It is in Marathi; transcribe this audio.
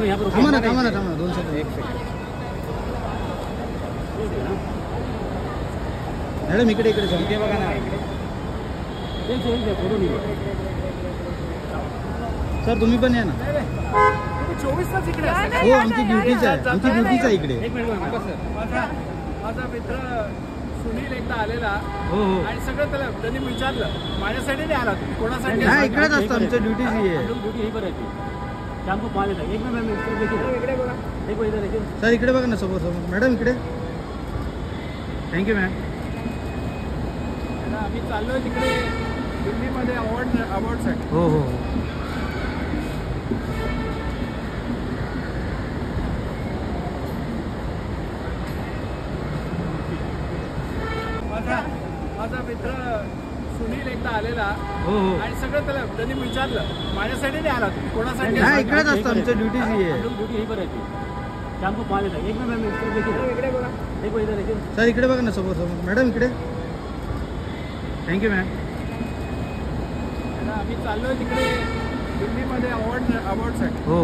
थांबा ना 2 सेकंड 1 सेकंड मॅडम इकडे बघा ना सर तुम्ही पण या ना 24 तास इकडे हो आमची ड्युटीच आहे इकडे माझा मित्र सुनील एकदा आलेला हो आणि सगळं त्याला त्यांनी विचारलं माझ्यासाठी नाही आला तुम्ही कोणासाठी नाही इकडेच असतो आमचं ड्युटीच ही आहे सर इकडे बघा ना समोर मॅडम इकडे थँक्यू मॅम आम्ही चाललोय तिकडे दिल्लीमध्ये अवॉर्डसाठी हो माझा मित्र सुनील एकदा आलेला हो आणि सगळं त्याला त्यांनी विचारलं माझ्यासाठी नाही आला तुम्ही कोणासाठी नाही इकडेच असतो आमचं ड्युटीच ही आहे सर इकडे बघा ना समोर मॅडम इकडे थँक्यू मॅम आम्ही चाललोय तिकडे दिल्लीमध्ये अवॉर्डसाठी हो